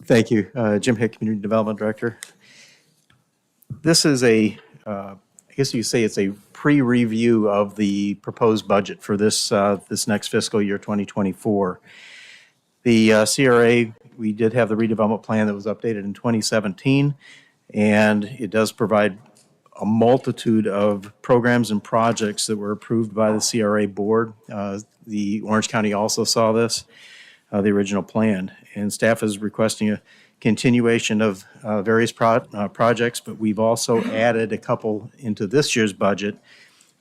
Thank you, Jim Hick, Community Development Director. This is I guess you say it's a pre-review of the proposed budget for this next fiscal year, 2024. The CRA, we did have the redevelopment plan that was updated in 2017, and it does provide a multitude of programs and projects that were approved by the CRA board. The Orange County also saw this, the original plan, and staff is requesting a continuation of various projects, but we've also added a couple into this year's budget.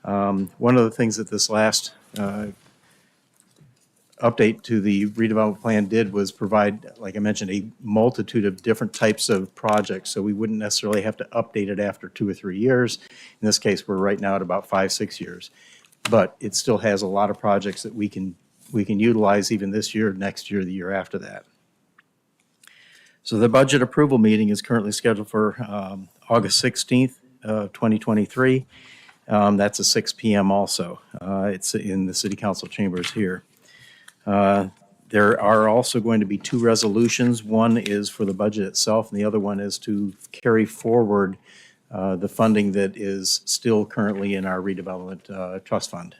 One of the things that this last update to the redevelopment plan did was provide, like I mentioned, a multitude of different types of projects, so we wouldn't necessarily have to update it after 2 or 3 years. In this case, we're right now at about 5-6 years, but it still has a lot of projects that we can utilize even this year, next year, the year after that. So the budget approval meeting is currently scheduled for August 16th, 2023. That's at 6 p.m. also. It's in the City Council chambers here. There are also going to be 2 resolutions. One is for the budget itself, and the other one is to carry forward the funding that is still currently in our redevelopment trust fund.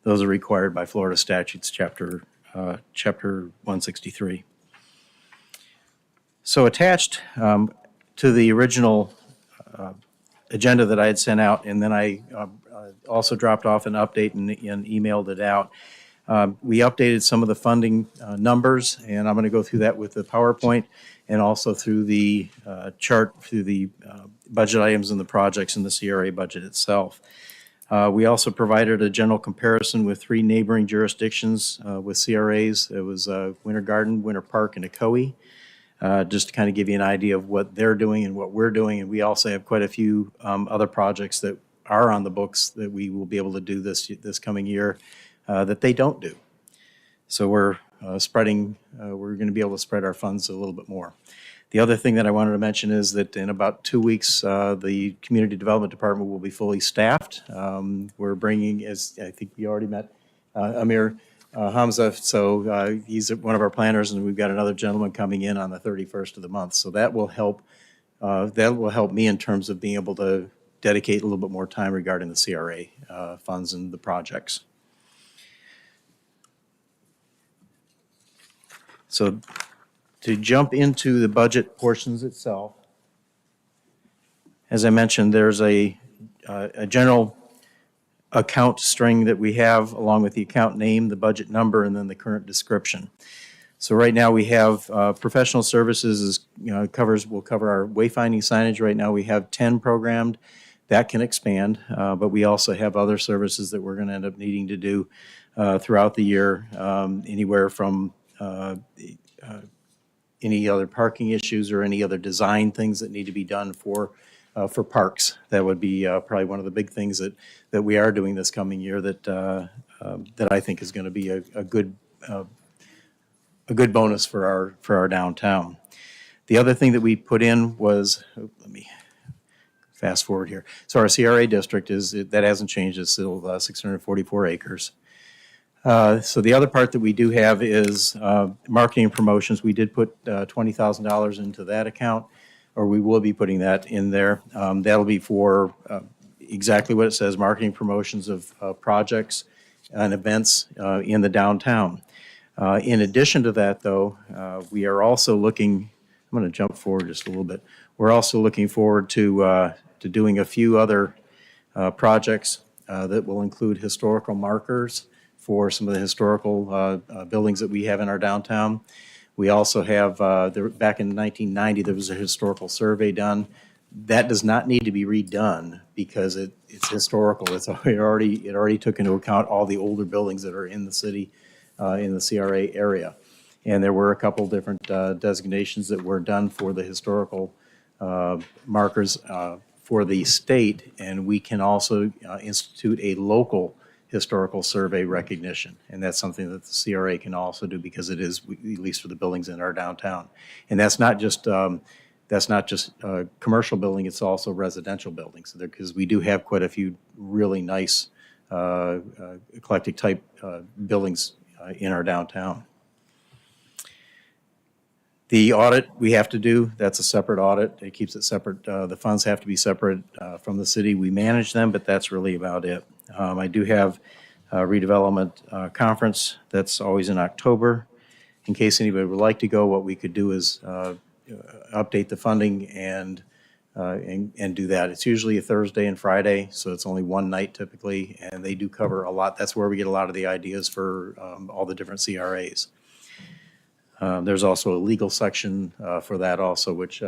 Those are required by Florida statutes, chapter 163. So attached to the original agenda that I had sent out, and then I also dropped off an update and emailed it out. We updated some of the funding numbers, and I'm going to go through that with the PowerPoint and also through the chart through the budget items and the projects in the CRA budget itself. We also provided a general comparison with 3 neighboring jurisdictions with CRAs. It was Winter Garden, Winter Park, and Ocoee. Just to kind of give you an idea of what they're doing and what we're doing. And we also have quite a few other projects that are on the books that we will be able to do this coming year that they don't do. So we're going to be able to spread our funds a little bit more. The other thing that I wanted to mention is that in about 2 weeks, the Community Development Department will be fully staffed. We're bringing, as I think you already met, Amir Hamza, so he's one of our planners, and we've got another gentleman coming in on the 31st of the month. So that will help me in terms of being able to dedicate a little bit more time regarding the CRA funds and the projects. So to jump into the budget portions itself, as I mentioned, there's a general account string that we have along with the account name, the budget number, and then the current description. So right now we have professional services will cover our wayfinding signage. Right now we have 10 programmed. That can expand, but we also have other services that we're going to end up needing to do throughout the year, anywhere from any other parking issues or any other design things that need to be done for parks. That would be probably one of the big things that we are doing this coming year that I think is going to be a good bonus for our downtown. The other thing that we put in was, let me fast forward here. So our CRA district that hasn't changed. It's still 644 acres. So the other part that we do have is marketing and promotions. We did put $20,000 into that account, or we will be putting that in there. That'll be for exactly what it says, marketing promotions of projects and events in the downtown. In addition to that, though, we are also looking, I'm going to jump forward just a little bit. We're also looking forward to doing a few other projects that will include historical markers for some of the historical buildings that we have in our downtown. We also have, back in 1990, there was a historical survey done. That does not need to be redone because it's historical. It already took into account all the older buildings that are in the city, in the CRA area. And there were a couple different designations that were done for the historical markers for the state, and we can also institute a local historical survey recognition, and that's something that the CRA can also do because it is, at least for the buildings in our downtown. And that's not just that's not just commercial building, it's also residential buildings, because we do have quite a few really nice eclectic type buildings in our downtown. The audit we have to do, that's a separate audit. It keeps it separate. The funds have to be separate from the city. We manage them, but that's really about it. I do have a redevelopment conference that's always in October. In case anybody would like to go, what we could do is update the funding and do that. It's usually a Thursday and Friday, so it's only one night typically, and they do cover a lot. That's where we get a lot of the ideas for all the different CRAs. There's also a legal section for that also, which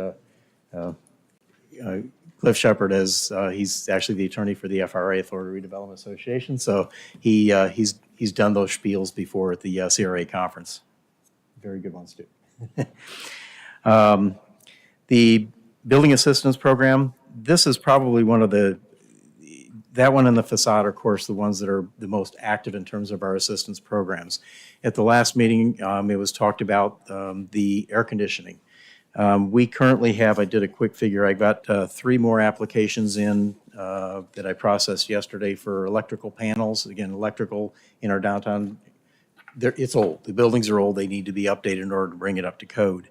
Cliff Shepard he's actually the attorney for the FRA, Florida Redevelopment Association, so he's done those spiels before at the CRA conference. Very good ones too. The building assistance program, this is probably one of that one and the facade are, of course, the ones that are the most active in terms of our assistance programs. At the last meeting, it was talked about the air conditioning. We currently have, I did a quick figure, I got 3 more applications in that I processed yesterday for electrical panels. Again, electrical in our downtown, it's old. The buildings are old. They need to be updated in order to bring it up to code.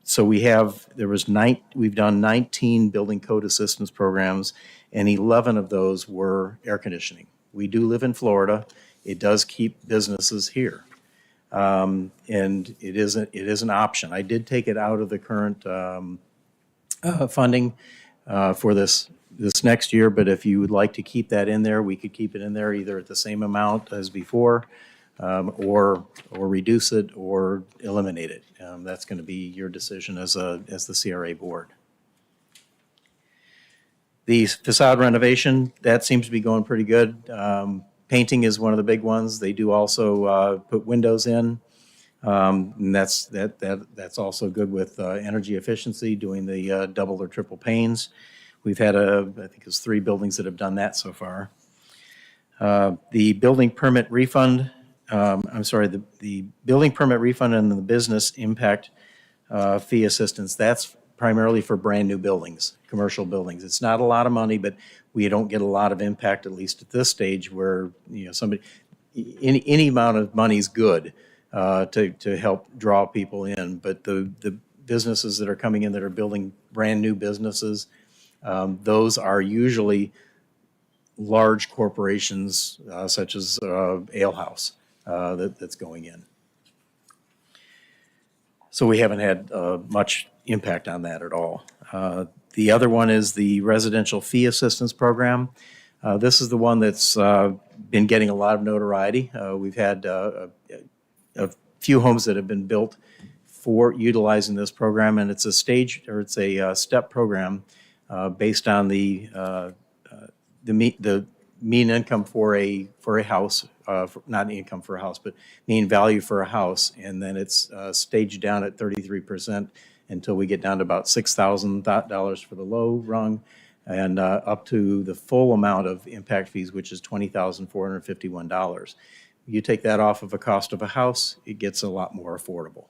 So we've done 19 building code assistance programs, and 11 of those were air conditioning. We do live in Florida. It does keep businesses here. And it is an option. I did take it out of the current funding for this next year, but if you would like to keep that in there, we could keep it in there either at the same amount as before, or reduce it or eliminate it. That's going to be your decision as the CRA board. The facade renovation, that seems to be going pretty good. Painting is one of the big ones. They do also put windows in, and that's also good with energy efficiency, doing the double or triple panes. We've had I think it's 3 buildings that have done that so far. The building permit refund, the building permit refund and the business impact fee assistance, that's primarily for brand new buildings, commercial buildings. It's not a lot of money, but we don't get a lot of impact, at least at this stage, where any amount of money is good to help draw people in. But the businesses that are coming in that are building brand new businesses, those are usually large corporations such as Ale House that's going in. So we haven't had much impact on that at all. The other one is the residential fee assistance program. This is the one that's been getting a lot of notoriety. We've had a few homes that have been built for utilizing this program, and it's a step program based on the mean income for a house, not income for a house, but mean value for a house, and then it's staged down at 33% until we get down to about $6,000 for the low rung, and up to the full amount of impact fees, which is $20,451. You take that off of a cost of a house, it gets a lot more affordable.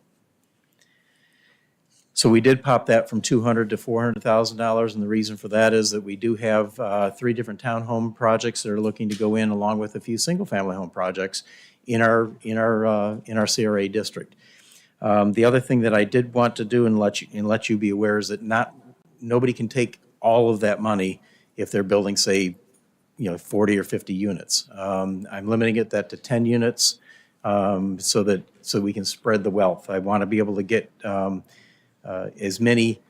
So we did pop that from $200,000 to $400,000, and the reason for that is that we do have 3 different townhome projects that are looking to go in, along with a few single-family home projects in our CRA district. The other thing that I did want to do and let you be aware is that nobody can take all of that money if they're building, say, 40 or 50 units. I'm limiting that to 10 units so we can spread the wealth. I want to be able to get as many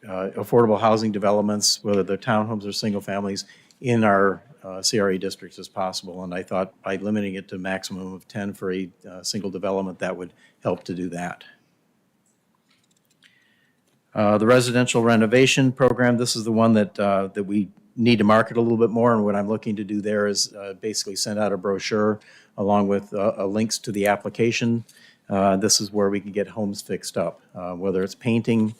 affordable housing developments, whether they're townhomes or single families, in our CRA districts as possible. And I thought by limiting it to a maximum of 10 for a single development, that would help to do that. The residential renovation program, this is the one that we need to market a little bit more, and what I'm looking to do there is basically send out a brochure along with links to the application. This is where we can get homes fixed up, whether it's painting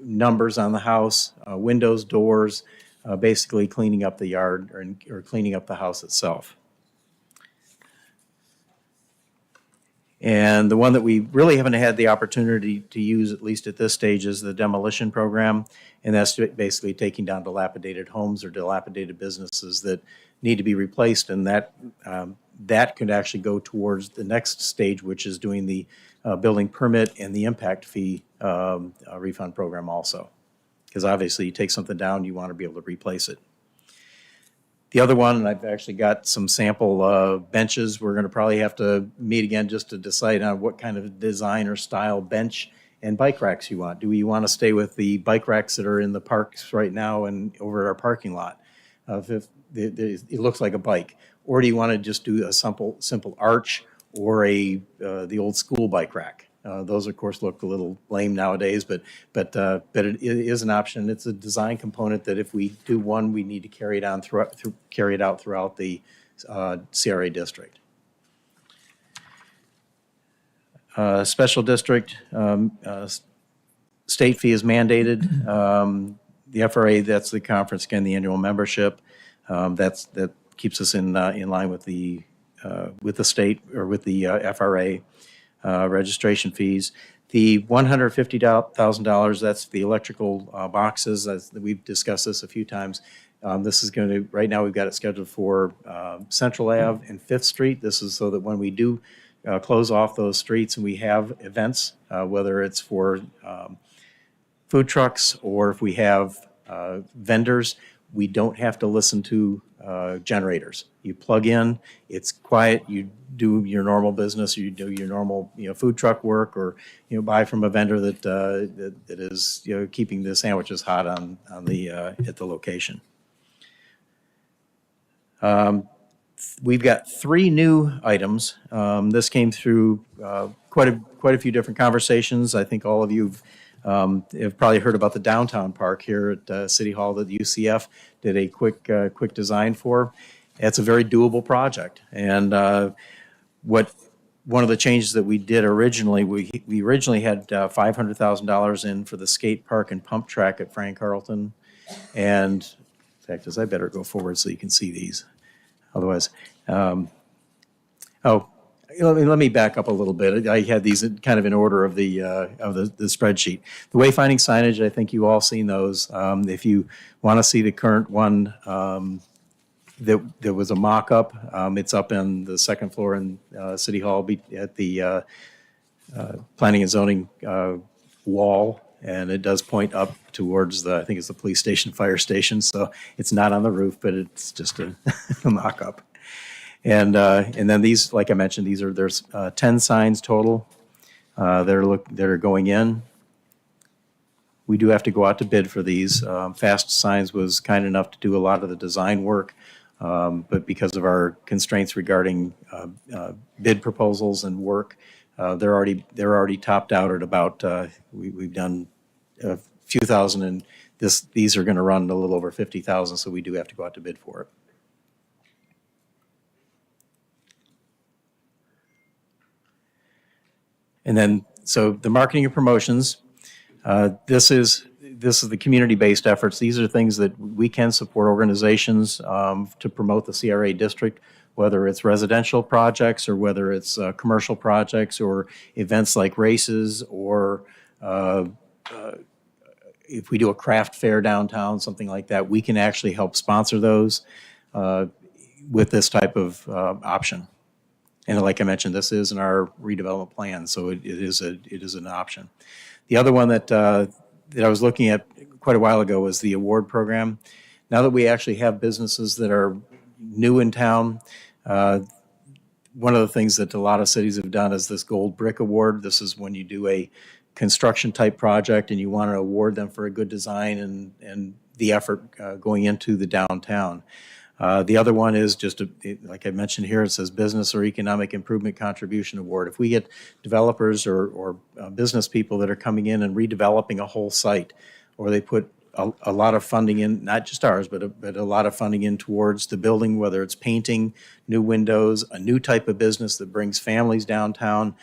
numbers on the house, windows, doors, basically cleaning up the yard or cleaning up the house itself. And the one that we really haven't had the opportunity to use, at least at this stage, is the demolition program. And that's basically taking down dilapidated homes or dilapidated businesses that need to be replaced. And that could actually go towards the next stage, which is doing the building permit and the impact fee refund program also. Because obviously you take something down, you want to be able to replace it. The other one, and I've actually got some sample benches. We're going to probably have to meet again just to decide on what kind of design or style bench and bike racks you want. Do you want to stay with the bike racks that are in the parks right now and over at our parking lot? If it looks like a bike. Or do you want to just do a simple arch or the old school bike rack? Those, of course, look a little lame nowadays, but it is an option. It's a design component that if we do one, we need to carry it out throughout the CRA district. Special district state fee is mandated. The FRA, that's the conference, again, the annual membership. That keeps us in line with the state or with the FRA. Registration fees. The $150,000, that's the electrical boxes. We've discussed this a few times. This is going to, right now we've got it scheduled for Central Ave and 5th Street. This is so that when we do close off those streets and we have events, whether it's for food trucks or if we have vendors, we don't have to listen to generators. You plug in, it's quiet, you do your normal business, you do your normal food truck work, or buy from a vendor that is keeping the sandwiches hot on the at the location. We've got 3 new items. This came through quite a few different conversations. I think all of you have probably heard about the downtown park here at City Hall that the UCF did a quick design for. It's a very doable project. And one of the changes that we did originally, we originally had $500,000 in for the skate park and pump track at Frank Carlton. And in fact, I better go forward so you can see these. Otherwise, let me back up a little bit. I had these kind of in order of the spreadsheet. The wayfinding signage, I think you all seen those. If you want to see the current one, there was a mock-up. It's up on the second floor in City Hall at the Planning and Zoning wall, and it does point up towards I think it's the police station, fire station. So it's not on the roof, but it's just a mock-up. And then these, like I mentioned, there's 10 signs total that are going in. We do have to go out to bid for these. Fast Signs was kind enough to do a lot of the design work, but because of our constraints regarding bid proposals and work, they're already topped out at about we've done a few thousand, and these are going to run a little over 50,000, so we do have to go out to bid for it. And then, so the marketing and promotions, this is the community-based efforts. These are things that we can support organizations to promote the CRA district, whether it's residential projects or whether it's commercial projects or events like races, or if we do a craft fair downtown, something like that, we can actually help sponsor those with this type of option. And like I mentioned, this is in our redevelopment plan, so it is an option. The other one that I was looking at quite a while ago was the award program. Now that we actually have businesses that are new in town, one of the things that a lot of cities have done is this Gold Brick Award. This is when you do a construction type project and you want to award them for a good design and the effort going into the downtown. The other one is just, like I mentioned here, it says Business or Economic Improvement Contribution Award. If we get developers or business people that are coming in and redeveloping a whole site, or they put a lot of funding in, not just ours, but a lot of funding in towards the building, whether it's painting, new windows, a new type of business that brings families downtown,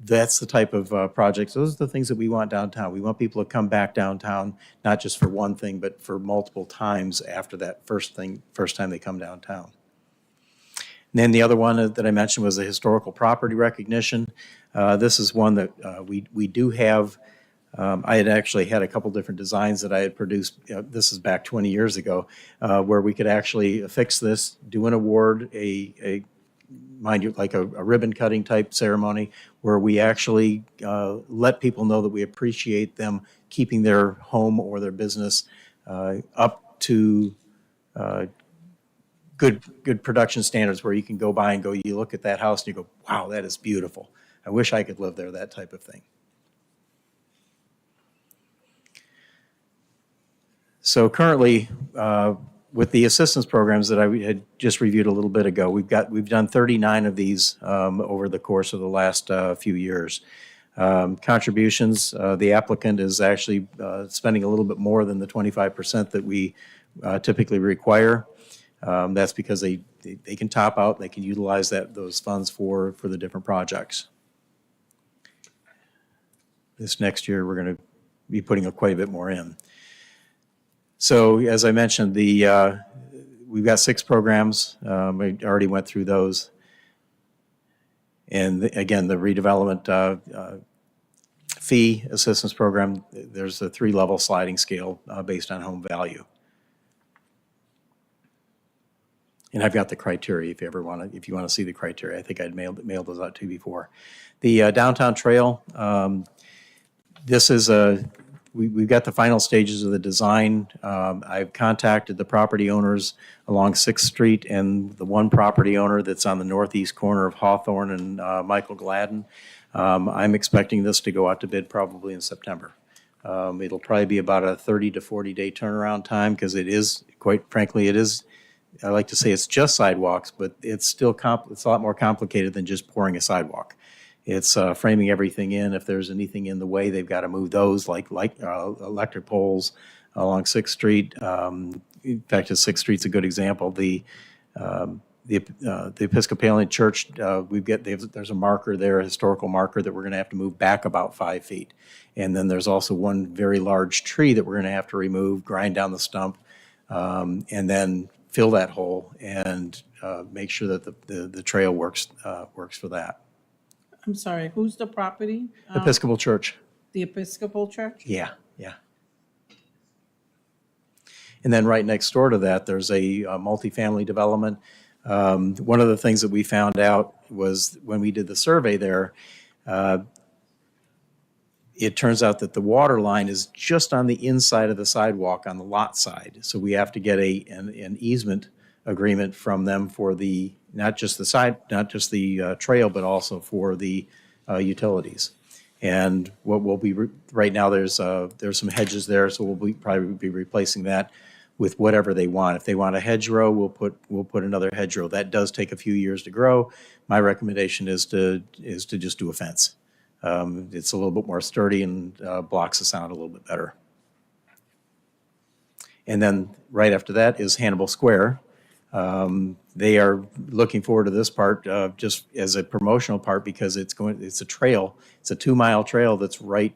that's the type of projects. Those are the things that we want downtown. We want people to come back downtown, not just for one thing, but for multiple times after that first time they come downtown. And then the other one that I mentioned was the historical property recognition. This is one that we do have. I had actually had a couple different designs that I had produced. This is back 20 years ago, where we could actually affix this, do an award, mind you, like a ribbon cutting type ceremony, where we actually let people know that we appreciate them keeping their home or their business up to good production standards, where you can go by and go, you look at that house and you go, wow, that is beautiful. I wish I could live there, that type of thing. So currently, with the assistance programs that I had just reviewed a little bit ago, we've done 39 of these over the course of the last few years. Contributions, the applicant is actually spending a little bit more than the 25% that we typically require. That's because they can top out, they can utilize those funds for the different projects. This next year, we're going to be putting quite a bit more in. So, as I mentioned, we've got 6 programs. I already went through those. And again, the redevelopment fee assistance program, there's a 3-level sliding scale based on home value. And I've got the criteria if you want to see the criteria. I think I'd mailed those out to you before. The downtown trail, this is we've got the final stages of the design. I've contacted the property owners along 6th Street and the one property owner that's on the northeast corner of Hawthorne and Michael Gladden. I'm expecting this to go out to bid probably in September. It'll probably be about a 30 to 40 day turnaround time, because it is, quite frankly, I like to say it's just sidewalks, but it's still it's a lot more complicated than just pouring a sidewalk. It's framing everything in. If there's anything in the way, they've got to move those, like electric poles along 6th Street. In fact, 6th Street's a good example. The Episcopalian Church, there's a marker there, a historical marker, that we're going to have to move back about 5 feet. And then there's also one very large tree that we're going to have to remove, grind down the stump, and then fill that hole and make sure that the trail works for that. I'm sorry, who's the property? Episcopal Church. The Episcopal Church? Yeah. And then right next door to that, there's a multifamily development. One of the things that we found out was when we did the survey there, it turns out that the water line is just on the inside of the sidewalk on the lot side. So we have to get an easement agreement from them for not just the trail, but also for the utilities. And what we'll be right now, there's some hedges there, so we'll probably be replacing that with whatever they want. If they want a hedgerow, we'll put another hedgerow. That does take a few years to grow. My recommendation is to just do a fence. It's a little bit more sturdy and blocks the sound a little bit better. And then right after that is Hannibal Square. They are looking forward to this part just as a promotional part, because it's a trail. It's a 2-mile trail that's right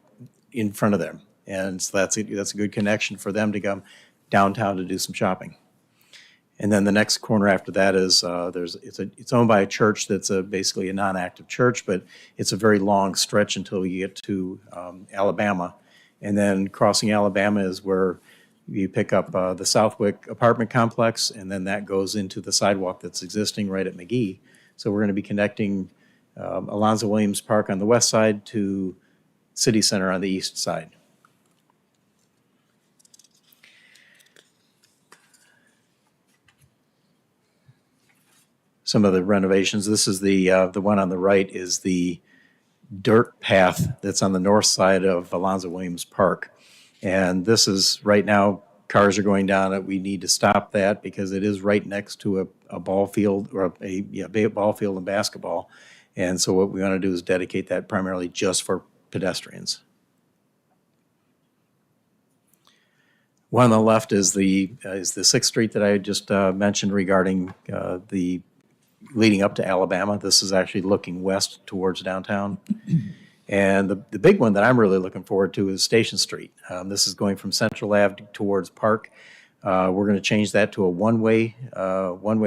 in front of them, and so that's a good connection for them to come downtown to do some shopping. And then the next corner after that is it's owned by a church that's basically a non-active church, but it's a very long stretch until you get to Alabama, and then crossing Alabama is where you pick up the Southwick apartment complex, and then that goes into the sidewalk that's existing right at McGee. So we're going to be connecting Alonzo Williams Park on the west side to City Center on the east side. Some of the renovations. This is the one on the right is the dirt path that's on the north side of Alonzo Williams Park. And this is, right now, cars are going down it. We need to stop that because it is right next to a ball field, or a ball field and basketball. And so what we want to do is dedicate that primarily just for pedestrians. One on the left is the 6th Street that I just mentioned regarding the leading up to Alabama. This is actually looking west towards downtown. And the big one that I'm really looking forward to is Station Street. This is going from Central Ave towards Park. We're going to change that to a one-way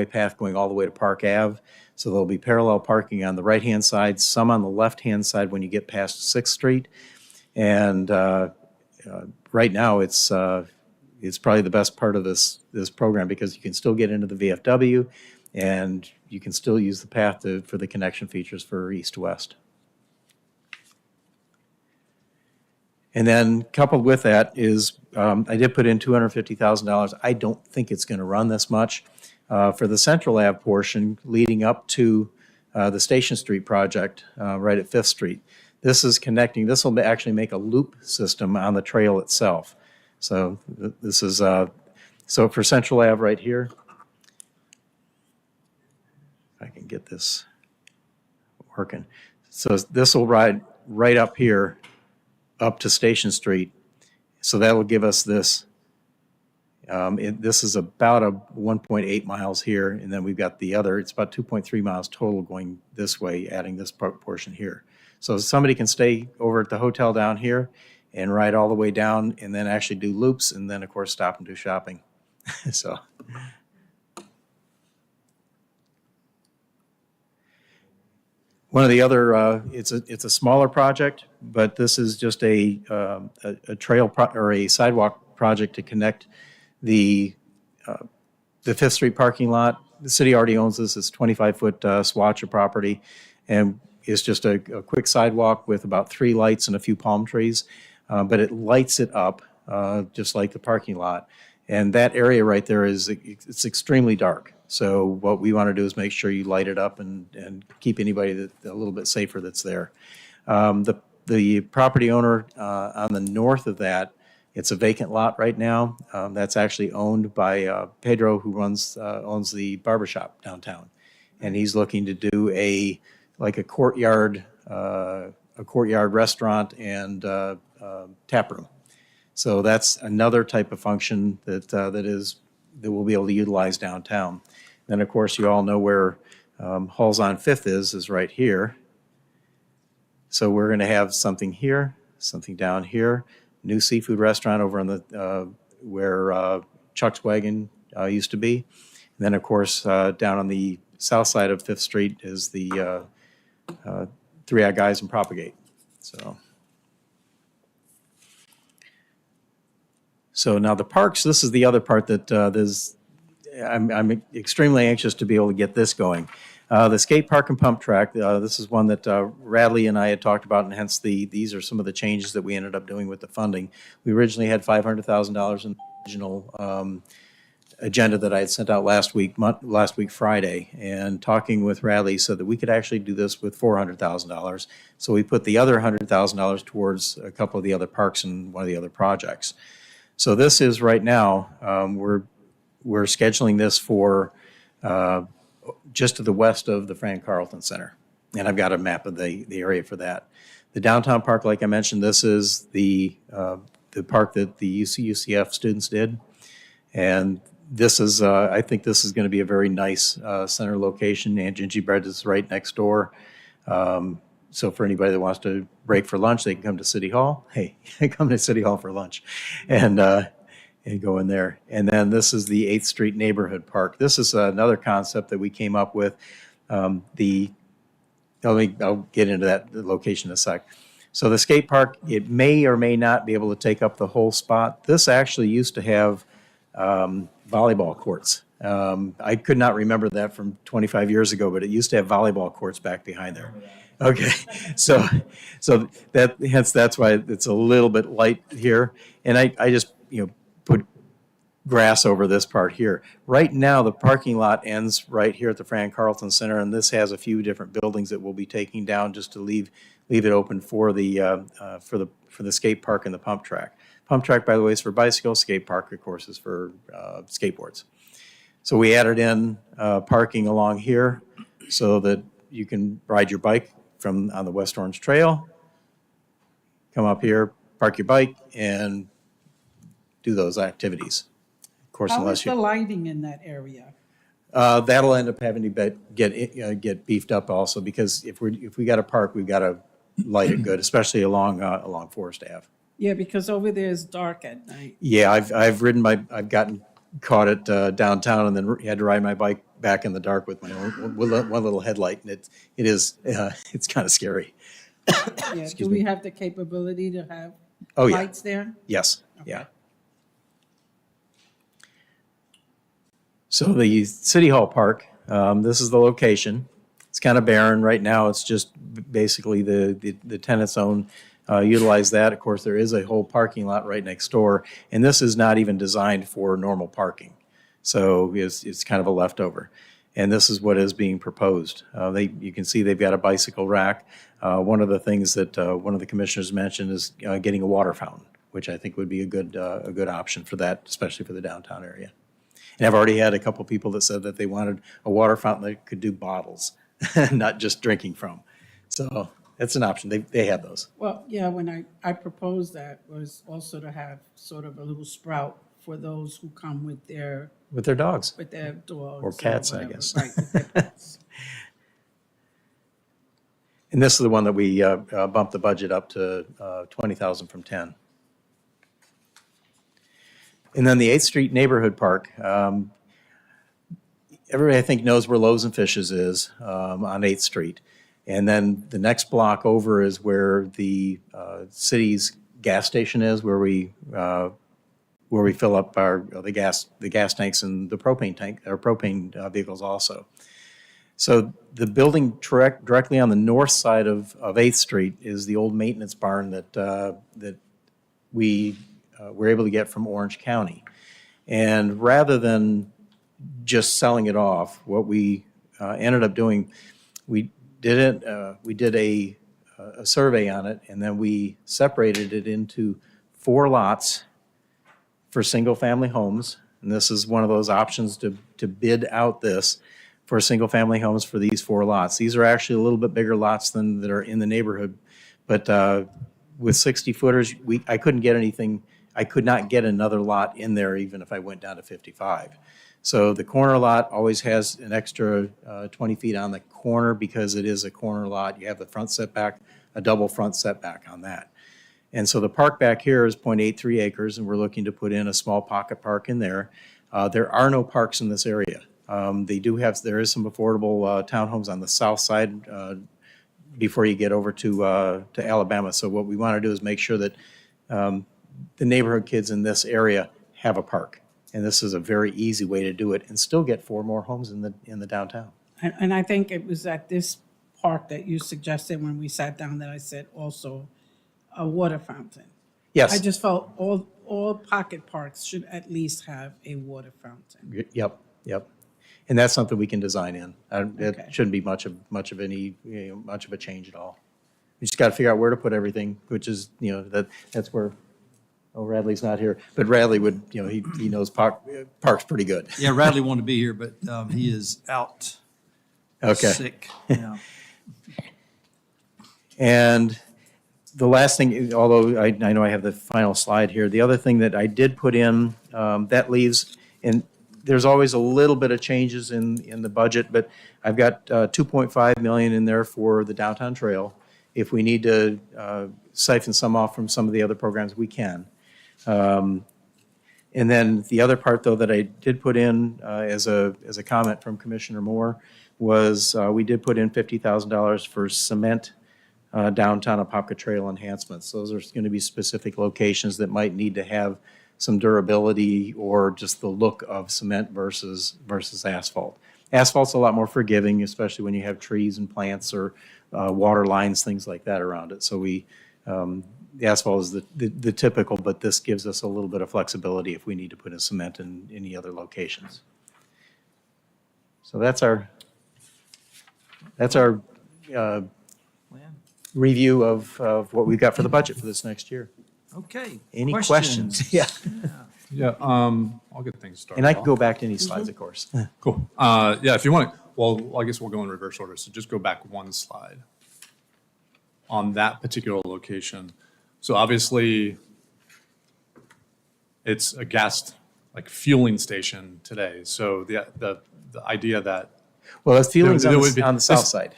path going all the way to Park Ave. So there'll be parallel parking on the right-hand side, some on the left-hand side when you get past 6th Street. And right now, it's probably the best part of this program because you can still get into the VFW, and you can still use the path for the connection features for east to west. And then coupled with that is I did put in $250,000. I don't think it's going to run this much. For the Central Ave portion leading up to the Station Street project right at 5th Street. This is connecting, this will actually make a loop system on the trail itself. So this is, so for Central Ave right here, if I can get this working. So this will ride right up here up to Station Street. So that will give us this. This is about a 1.8 miles here, and then we've got the other, it's about 2.3 miles total going this way, adding this portion here. So somebody can stay over at the hotel down here and ride all the way down and then actually do loops and then, of course, stop and do shopping. So. One of the other, it's a smaller project, but this is just a trail or a sidewalk project to connect the 5th Street parking lot. The city already owns this. It's 25-foot swatch of property, and it's just a quick sidewalk with about 3 lights and a few palm trees, but it lights it up just like the parking lot. And that area right there it's extremely dark. So what we want to do is make sure you light it up and keep anybody a little bit safer that's there. The property owner on the north of that, it's a vacant lot right now. That's actually owned by Pedro, who owns the barbershop downtown, and he's looking to do a courtyard restaurant and tap room. So that's another type of function that we'll be able to utilize downtown. Then, of course, you all know where Halls on Fifth is right here. So we're going to have something here, something down here, new seafood restaurant over on the where Chuck's Wagon used to be. And then, of course, down on the south side of Fifth Street is the Three Eyed Guys and Propagate. So now the parks, this is the other part that I'm extremely anxious to be able to get this going. The skate park and pump track, this is one that Radley and I had talked about, and hence these are some of the changes that we ended up doing with the funding. We originally had $500,000 in the original agenda that I had sent out last week Friday, and talking with Radley said that we could actually do this with $400,000. So we put the other $100,000 towards a couple of the other parks and one of the other projects. So this is right now, we're scheduling this for just to the west of the Fran Carlton Center. And I've got a map of the area for that. The downtown park, like I mentioned, this is the park that the UCF students did. And this is, I think this is going to be a very nice center location. And Gingerbread is right next door. So for anybody that wants to break for lunch, they can come to City Hall. Hey, come to City Hall for lunch and go in there. And then this is the 8th Street Neighborhood Park. This is another concept that we came up with. I'll get into that location in a sec. So the skate park, it may or may not be able to take up the whole spot. This actually used to have volleyball courts. I could not remember that from 25 years ago, but it used to have volleyball courts back behind there. Okay, so that's why it's a little bit light here. And I just put grass over this part here. Right now, the parking lot ends right here at the Fran Carlton Center, and this has a few different buildings that we'll be taking down just to leave it open for the skate park and the pump track. Pump track, by the way, is for bicycles. Skate park, of course, is for skateboards. So we added in parking along here so that you can ride your bike on the West Orange Trail, come up here, park your bike, and do those activities. Of course, How is the lighting in that area? That'll end up having to get beefed up also, because if we got a park, we've got to light it good, especially along Forest Ave. Yeah, because over there is dark at night. Yeah, I've gotten caught it downtown and then had to ride my bike back in the dark with my own, with one little headlight. And it is, it's kind of scary. Yeah, do we have the capability to have Oh, yeah. lights there? Yes, yeah. Okay. So the City Hall Park, this is the location. It's kind of barren right now. It's just basically the tenants own, utilize that. Of course, there is a whole parking lot right next door, and this is not even designed for normal parking. So it's kind of a leftover. And this is what is being proposed. You can see they've got a bicycle rack. One of the things that one of the commissioners mentioned is getting a water fountain, which I think would be a good option for that, especially for the downtown area. And I've already had a couple people that said that they wanted a water fountain that could do bottles, not just drinking from. So that's an option. They have those. Well, yeah, when I proposed that was also to have sort of a little sprout for those who come with their Dogs. dogs. Or cats, I whatever. guess. Right, with their pets. And this is the one that we bumped the budget up to 20,000 from 10. And then the 8th Street Neighborhood Park. Everybody, I think, knows where Loaves and Fishes is on 8th Street. And then the next block over is where the city's gas station is, where we fill up the gas tanks and the propane vehicles also. So the building directly on the north side of 8th Street is the old maintenance barn that we were able to get from Orange County. And rather than just selling it off, what we ended up doing, we did a survey on it, and then we separated it into 4 lots for single-family homes. And this is one of those options to bid out this for single-family homes for these 4 lots. These are actually a little bit bigger lots than that are in the neighborhood, but with 60 footers, I couldn't get anything. I could not get another lot in there even if I went down to 55. So the corner lot always has an extra 20 feet on the corner because it is a corner lot. You have the front setback, a double front setback on that. And so the park back here is 0.83 acres, and we're looking to put in a small pocket park in there. There are no parks in this area. There is some affordable townhomes on the south side before you get over to Alabama. So what we want to do is make sure that the neighborhood kids in this area have a park. And this is a very easy way to do it and still get 4 more homes in the downtown. And I think it was at this park that you suggested when we sat down that I said also a water fountain. Yes. I just felt all pocket parks should at least have a water fountain. Yep. And that's something we can design in. Okay. It shouldn't be much of a change at all. We just got to figure out where to put everything, which is, that's where, Radley's not here, but Radley would, he knows parks pretty good. Yeah, Radley wanted to be here, but he is out. Okay. Sick. Yeah. And the last thing, although I know I have the final slide here, the other thing that I did put in, that leaves, and there's always a little bit of changes in the budget, but I've got 2.5 million in there for the downtown trail. If we need to siphon some off from some of the other programs, we can. And then the other part, though, that I did put in as a comment from Commissioner Moore was we did put in $50,000 for cement downtown Apopka trail enhancements. Those are going to be specific locations that might need to have some durability or just the look of cement versus asphalt. Asphalt's a lot more forgiving, especially when you have trees and plants or water lines, things like that around it. So the asphalt is the typical, but this gives us a little bit of flexibility if we need to put in cement in any other locations. So that's our review of what we've got for the budget for this next year. Okay. Any questions? Yeah. Yeah, I'll get things started. And I can go back to any slides, of course. Cool. Yeah, if you want to, well, I guess we'll go in reverse order. So just go back 1 slide on that particular location. So obviously, it's a gas, like fueling station today. So the idea that, Well, it's fueling's There would be- on the south side.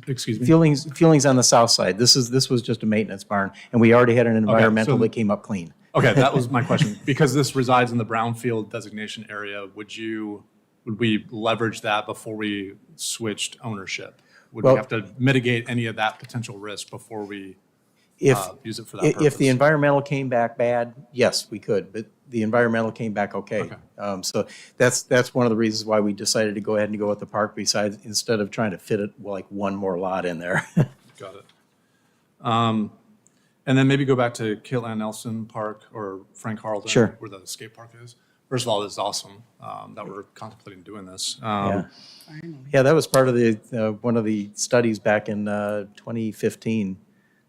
excuse me. Fueling's on the south side. This was just a maintenance barn, and we already had an environmental so- that came up clean. Okay, that was my question. Because this resides in the brownfield designation area, would we leverage that before we switched ownership? Would we Well- have to mitigate any of that potential risk before we If, use it for that purpose? if the environmental came back bad, yes, we could, but the environmental came back okay. Okay. So that's one of the reasons why we decided to go ahead and go with the park besides, instead of trying to fit it like one more lot in there. Got it. And then maybe go back to Kitland Nelson Park or Frank Harlton. Sure. Where the skate park is. First of all, it's awesome that we're contemplating doing this. Yeah. Yeah, that was part of the, one of the studies back in 2015.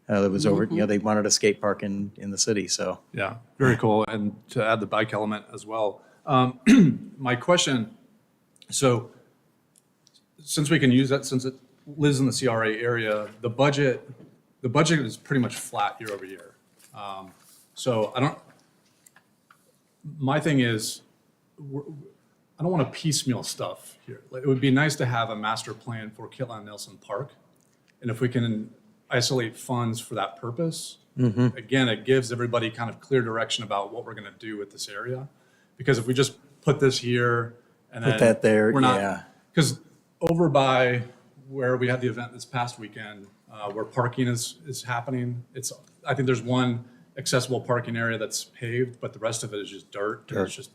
That was over, they wanted a skate park in the city, so. Yeah, very cool. And to add the bike element as well. My question, so since we can use that, since it lives in the CRA area, the budget is pretty much flat year over year. So my thing is, I don't want to piecemeal stuff here. Like, it would be nice to have a master plan for Kitland Nelson Park. And if we can isolate funds for that purpose, again, it gives everybody kind of clear direction about what we're going to do with this area. Because if we just put this here and Put that there, we're not, yeah. because over by where we had the event this past weekend, where parking is happening, I think there's one accessible parking area that's paved, but the rest of it is just dirt. Dirt. It's just,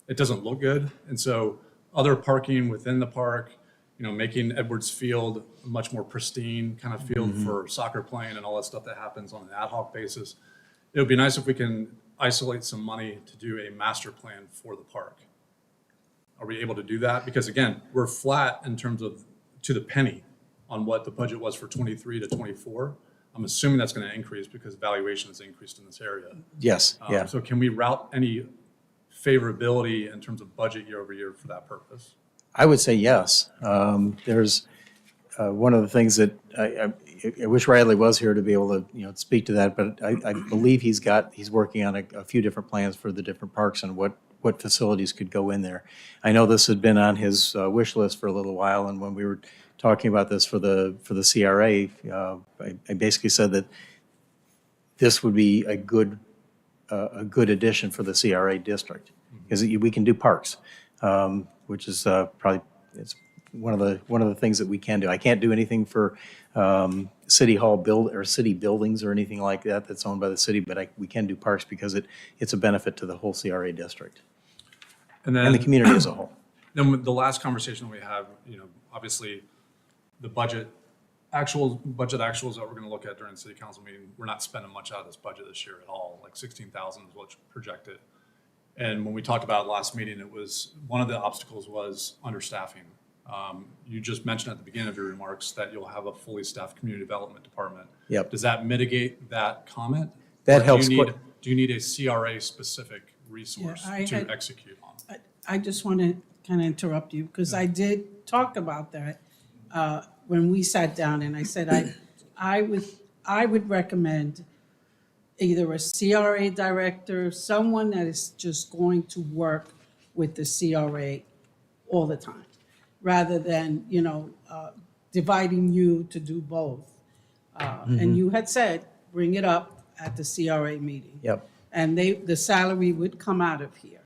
it doesn't look good. And so other parking within the park, making Edwards Field a much more pristine kind of field for soccer playing and all that stuff that happens on an ad hoc basis. It would be nice if we can isolate some money to do a master plan for the park. Are we able to do that? Because again, we're flat in terms of to the penny on what the budget was for 23 to 24. I'm assuming that's going to increase because valuation has increased in this area. Yes, yeah. So can we route any favorability in terms of budget year over year for that purpose? I would say yes. There's one of the things that I wish Radley was here to be able to, speak to that, but I believe he's working on a few different plans for the different parks and what facilities could go in there. I know this had been on his wish list for a little while, and when we were talking about this for the CRA, I basically said that this would be a good addition for the CRA district, because we can do parks, which is probably it's one of the things that we can do. I can't do anything for city hall city buildings or anything like that that's owned by the city, but we can do parks because it's a benefit to the whole CRA district And then and the community as a whole. Then with the last conversation we had, obviously the budget actuals that we're going to look at during the city council meeting, we're not spending much out of this budget this year at all. Like 16,000 is what's projected. And when we talked about it last meeting, it was one of the obstacles was understaffing. You just mentioned at the beginning of your remarks that you'll have a fully staffed community development department. Yep. Does that mitigate that comment? That Or helps do you need a CRA specific resource Yeah, to execute on? I just want to kind of interrupt you because I did talk about that when we sat down, and I said I would recommend either a CRA director, someone that is just going to work with the CRA all the time, rather than dividing you to do both. And you had said bring it up at the CRA meeting. Yep. And the salary would come out of here.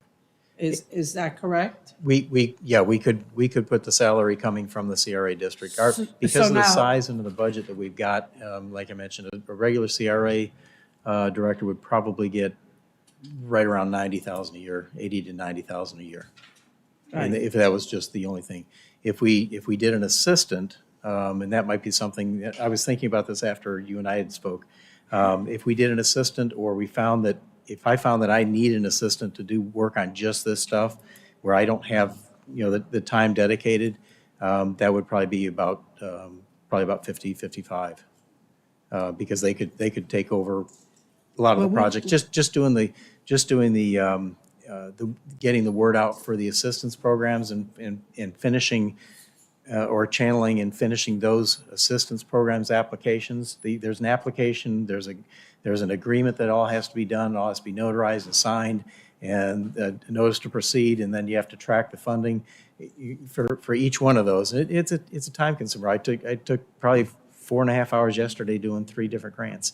Is that correct? We could put the salary coming from the CRA district. Because so of the now- size and the budget that we've got, like I mentioned, a regular CRA director would probably get right around 90,000 a year, 80 to 90,000 a year. And Right. if that was just the only thing. If we did an assistant, and that might be something, that I was thinking about this after you and I had spoke. If we did an assistant, or if I found that I need an assistant to do work on just this stuff, where I don't have, the time dedicated, that would probably be about 50, 55. Because they could take over a lot of the Well, projects, just doing the getting the word out for the assistance programs and finishing or channeling and finishing those assistance programs applications. There's an application, there's an agreement that all has to be done, all has to be notarized and signed, and a notice to proceed, and then you have to track the funding for each one of those. It's a time consumer. I took probably 4.5 hours yesterday doing 3 different grants.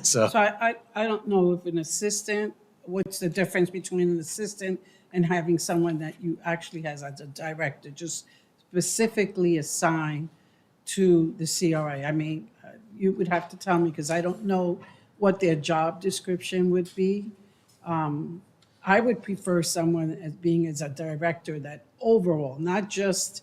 So, So I don't know if an assistant, what's the difference between an assistant and having someone that you actually has as a director, just specifically assigned to the CRA? I mean, you would have to tell me because I don't know what their job description would be. I would prefer someone as being as a director that overall, not just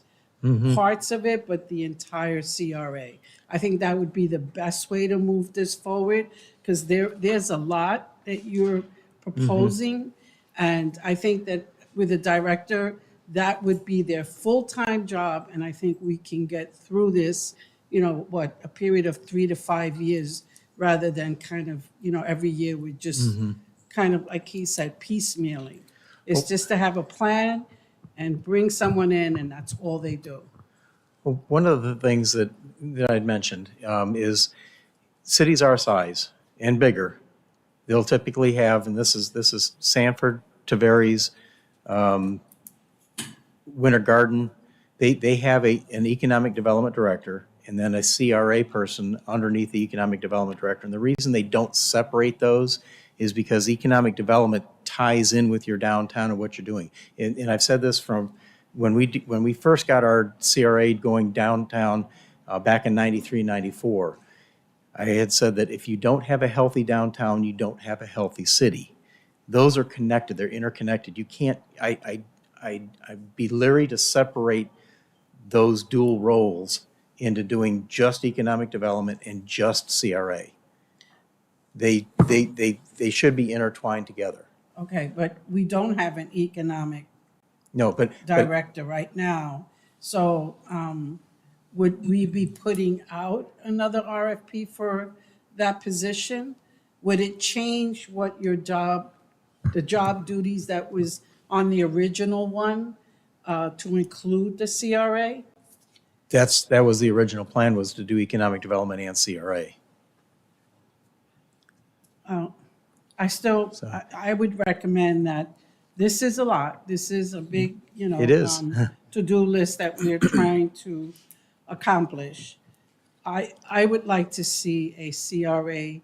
parts of it, but the entire CRA. I think that would be the best way to move this forward because there's a lot that you're proposing. And I think that with a director, that would be their full-time job. And I think we can get through this, a period of 3 to 5 years rather than kind of, every year we just kind of, like he said, piecemealing. It's just to have a plan and bring someone in, and that's all they do. well, one of the things that I'd mentioned is cities our size and bigger, they'll typically have, and this is Sanford, Tavares, Winter Garden, they have an economic development director and then a CRA person underneath the economic development director. And the reason they don't separate those is because economic development ties in with your downtown and what you're doing. And I've said this from when we first got our CRA going downtown back in 93, 94, I had said that if you don't have a healthy downtown, you don't have a healthy city. Those are connected, they're interconnected. You can't, I'd be leery to separate those dual roles into doing just economic development and just CRA. They should be intertwined together. Okay, but we don't have an economic No, but director right now. So would we be putting out another RFP for that position? Would it change what the job duties that was on the original one to include the CRA? that was the original plan, was to do economic development and CRA. I would recommend that this is a lot. This is a big, It is. to-do list that we're trying to accomplish. I would like to see a CRA,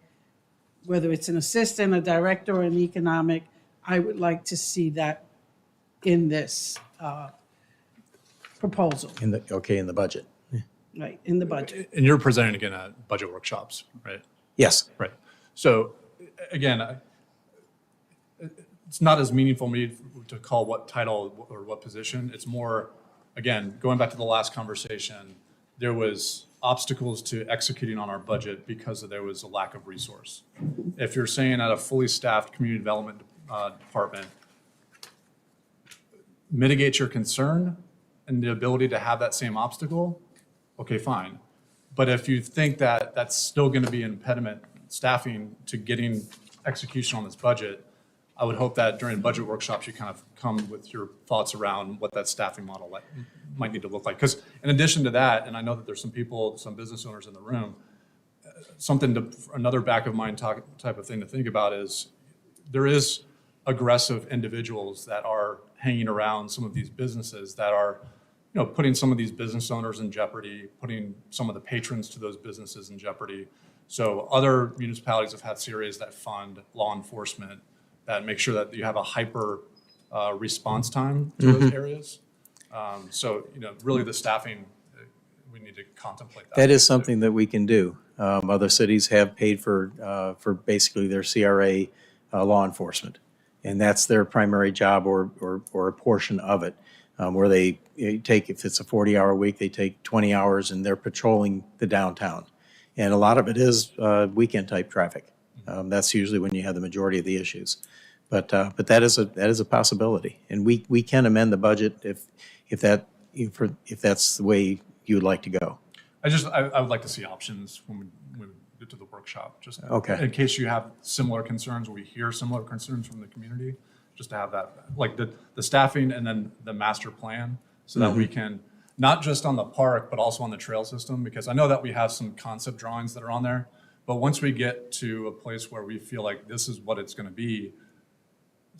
whether it's an assistant, a director, or an economic, I would like to see that in this proposal, In the budget. right, in the budget. And you're presenting again at budget workshops, right? Yes. Right. So again, it's not as meaningful for me to call what title or what position. It's more, again, going back to the last conversation, there was obstacles to executing on our budget because there was a lack of resource. If you're saying at a fully staffed community development department, mitigate your concern and the ability to have that same obstacle, okay, fine. But if you think that that's still going to be an impediment, staffing, to getting execution on this budget, I would hope that during budget workshops, you kind of come with your thoughts around what that staffing model might need to look like. Because in addition to that, and I know that there's some people, some business owners in the room, another back of mind type of thing to think about is there is aggressive individuals that are hanging around some of these businesses that are, putting some of these business owners in jeopardy, putting some of the patrons to those businesses in jeopardy. So other municipalities have had CRAs that fund law enforcement, that make sure that you have a hyper response time to those areas. So, really the staffing, we need to contemplate that. That is something that we can do. Other cities have paid for basically their CRA law enforcement. And that's their primary job or a portion of it, where they take, if it's a 40-hour week, they take 20 hours and they're patrolling the downtown. And a lot of it is weekend type traffic. That's usually when you have the majority of the issues. But that is a possibility. And we can amend the budget if that's the way you would like to go. I would like to see options when we get to the workshop, just Okay. in case you have similar concerns, or we hear similar concerns from the community, just to have that, like the staffing and then the master plan, so that we can, not just on the park, but also on the trail system, because I know that we have some concept drawings that are on there, but once we get to a place where we feel like this is what it's going to be,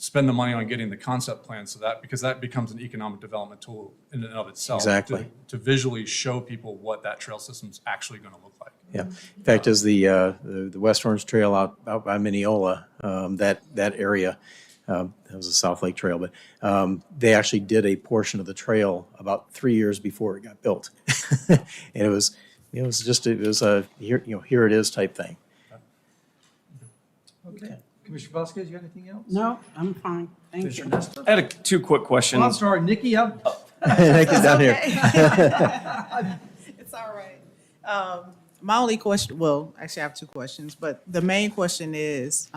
spend the money on getting the concept plan so that, because that becomes an economic development tool in and of itself. Exactly. To visually show people what that trail system's actually going to look like. Yeah. In fact, as the West Orange Trail out by Mineola, that area, that was a South Lake Trail, but they actually did a portion of the trail about 3 years before it got built. And it was a here it is type thing. Okay. Commissioner Vasquez, you got anything else? No, I'm fine. Thank you. Commissioner Nestor? I had two quick Well, I'm questions. sorry, Nikki, I'm, Get down here. It's all right. My only question, well, actually I have two questions, but the main question is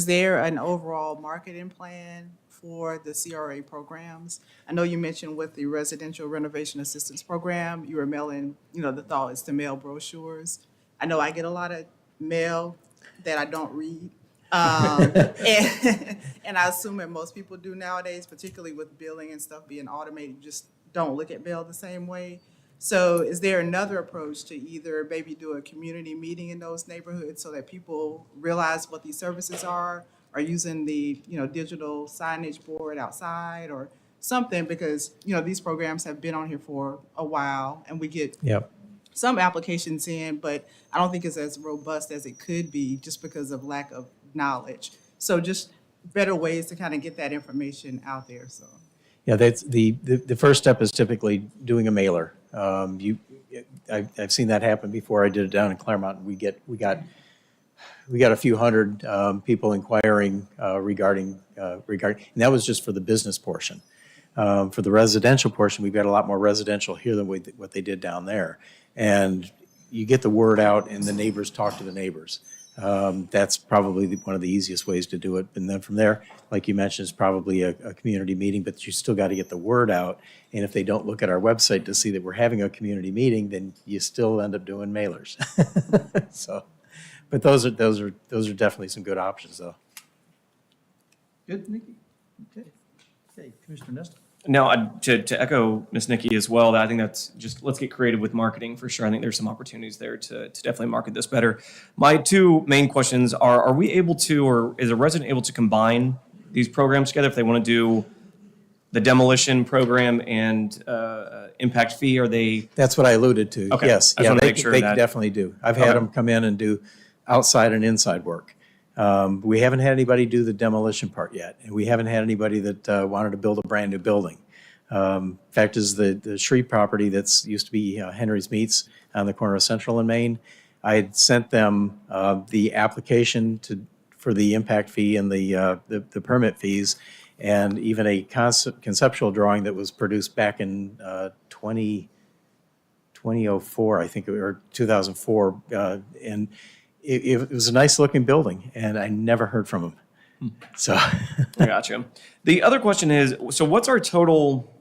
there an overall marketing plan for the CRA programs? I know you mentioned with the residential renovation assistance program, you were mailing, the thought is to mail brochures. I know I get a lot of mail that I don't read. And I assume that most people do nowadays, particularly with billing and stuff being automated, you just don't look at mail the same way. So is there another approach to either maybe do a community meeting in those neighborhoods so that people realize what these services are, or using the, digital signage board outside or something? Because, these programs have been on here for a while and we get Yep. some applications in, but I don't think it's as robust as it could be just because of lack of knowledge. So just better ways to kind of get that information out there, so. Yeah, that's the first step is typically doing a mailer. I've seen that happen before. I did it down in Claremont. We got a few hundred people inquiring regarding, and that was just for the business portion. For the residential portion, we've got a lot more residential here than what they did down there. And you get the word out and the neighbors talk to the neighbors. That's probably one of the easiest ways to do it. And then from there, like you mentioned, is probably a community meeting, but you still got to get the word out. And if they don't look at our website to see that we're having a community meeting, then you still end up doing mailers. So, but those are definitely some good options, though. good, Nikki? Okay. Okay, Commissioner Nestor? Now, to echo Ms. Nikki as well, I think that's just, let's get creative with marketing for sure. I think there's some opportunities there to definitely market this better. My two main questions are we able to, or is a resident able to combine these programs together if they want to do the demolition program and impact fee? Are they? That's what I alluded to. Okay. Yes. I just Yeah, wanna they make sure can that- definitely do. I've had Okay. them come in and do outside and inside work. We haven't had anybody do the demolition part yet, and we haven't had anybody that wanted to build a brand new building. In fact, is the Shreve property that's used to be Henry's Meats on the corner of Central and Main. I had sent them the application for the impact fee and the permit fees, and even a conceptual drawing that was produced back in 2004, I think, or 2004, and it was a nice looking building, and I never heard from them. So, I gotcha. The other question is, so what's our total,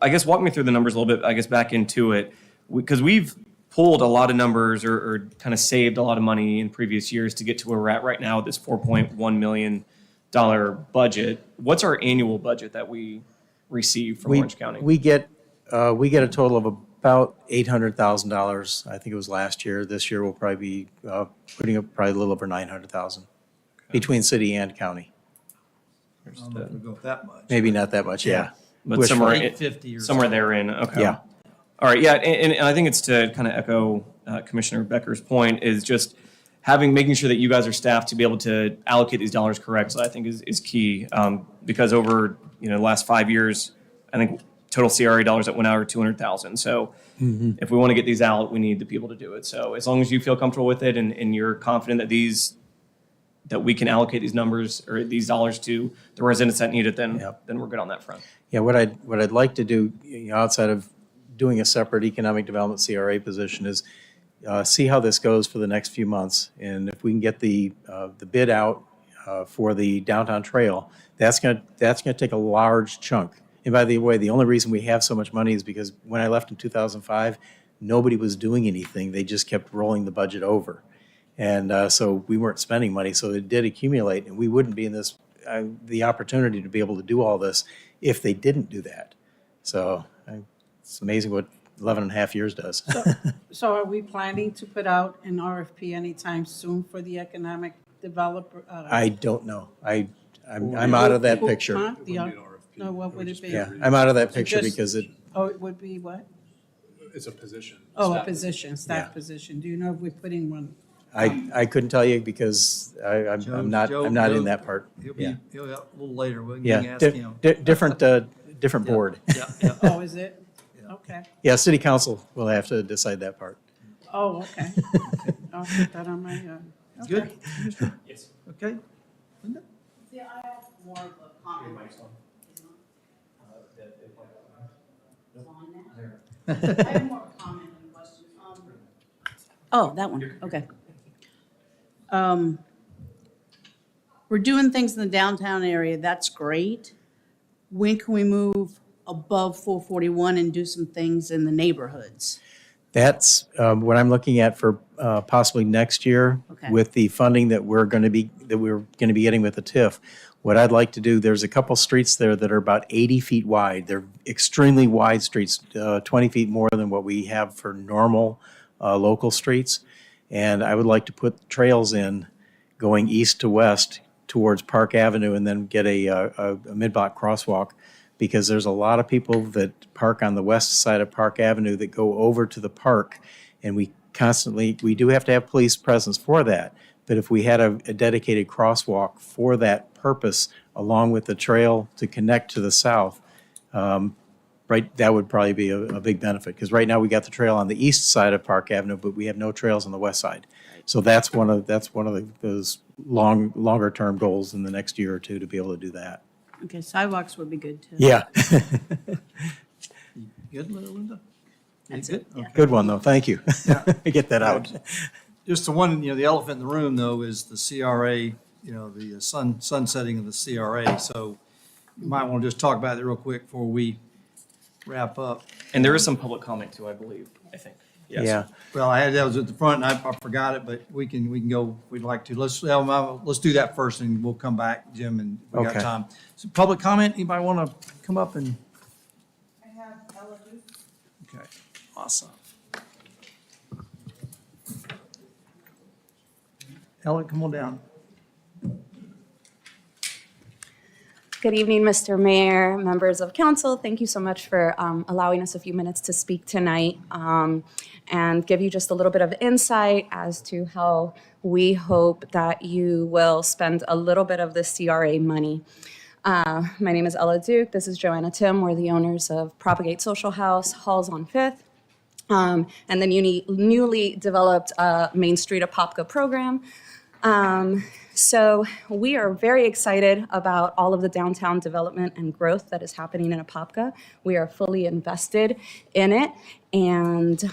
I guess walk me through the numbers a little bit, I guess back into it, because we've pulled a lot of numbers or kind of saved a lot of money in previous years to get to where we're at right now with this $4.1 million budget. What's our annual budget that we receive from Orange County? we get a total of about $800,000. I think it was last year. This year we'll probably be putting up probably a little over $900,000 between city and county. I don't know if we go with that much. Maybe not that much, yeah. But Wishful. somewhere, 850 or somewhere something. therein, okay. Yeah. All right, yeah, and I think it's to kind of echo Commissioner Becker's point, is just making sure that you guys are staffed to be able to allocate these dollars correctly, I think is key. Because over, the last 5 years, I think total CRA dollars that went out are 200,000. So if we want to get these out, we need the people to do it. So as long as you feel comfortable with it and you're confident that we can allocate these numbers or these dollars to the residents that need it, then we're good on that front. Yeah, what I'd like to do, outside of doing a separate economic development CRA position, is see how this goes for the next few months. And if we can get the bid out for the downtown trail, that's gonna take a large chunk. And by the way, the only reason we have so much money is because when I left in 2005, nobody was doing anything. They just kept rolling the budget over. And so we weren't spending money, so it did accumulate, and we wouldn't be in this, the opportunity to be able to do all this if they didn't do that. So it's amazing what 11 and a half years does. So are we planning to put out an RFP anytime soon for the economic developer? I don't know. I'm out of that picture. Huh? It wouldn't be an RFP. No, what It would it just be? Yeah, I'm out of that picture Just- because it, Oh, it would be what? It's a position. Oh, a staff position, staff Yeah. position. Do you know if we're putting one? I couldn't tell you because I'm not in that part. He'll be, Yeah. he'll be out a little later. We Yeah, can ask him. different board. Yeah, yeah. Oh, is it? Okay. Yeah, city council will have to decide that part. Oh, okay. I'll put that on my, Good? Yes. Okay. Linda? Yeah, I have more of a comment. Is it on now? I have more of a comment than a question. Oh, that one, okay. We're doing things in the downtown area, that's great. When can we move above 441 and do some things in the neighborhoods? That's what I'm looking at for possibly next year Okay. with the funding that we're going to be getting with the TIF. What I'd like to do, there's a couple streets there that are about 80 feet wide. They're extremely wide streets, 20 feet more than what we have for normal local streets. And I would like to put trails in going east to west towards Park Avenue and then get a mid-block crosswalk, because there's a lot of people that park on the west side of Park Avenue that go over to the park, and we do have to have police presence for that. But if we had a dedicated crosswalk for that purpose, along with the trail to connect to the south, right, that would probably be a big benefit. Because right now we got the trail on the east side of Park Avenue, but we have no trails on the west side. So that's one of those longer term goals in the next year or two to be able to do that. Okay, sidewalks would be good too. Yeah, Good, Linda? That's Good? it, yeah. good one though. Thank you. Get that out. Just the one, the elephant in the room, though, is the CRA, the sunsetting of the CRA. So you might want to just talk about that real quick before we wrap up. And there is some public comment too, I believe, I think. Yes. Yeah. Well, that was at the front, and I forgot it, but we can go, if we'd like to. Let's do that first, and we'll come back, Jim, and we got Okay. time. So public comment, anybody want to come up and? I have Ella Duke. Okay, awesome. Ella, come on down. Good evening, Mr. Mayor, members of council. Thank you so much for allowing us a few minutes to speak tonight and give you just a little bit of insight as to how we hope that you will spend a little bit of the CRA money. My name is Ella Duke. This is Joanna Tim. We're the owners of Propagate Social House, Halls on Fifth, and the newly developed Main Street Apopka program. So we are very excited about all of the downtown development and growth that is happening in Apopka. We are fully invested in it, and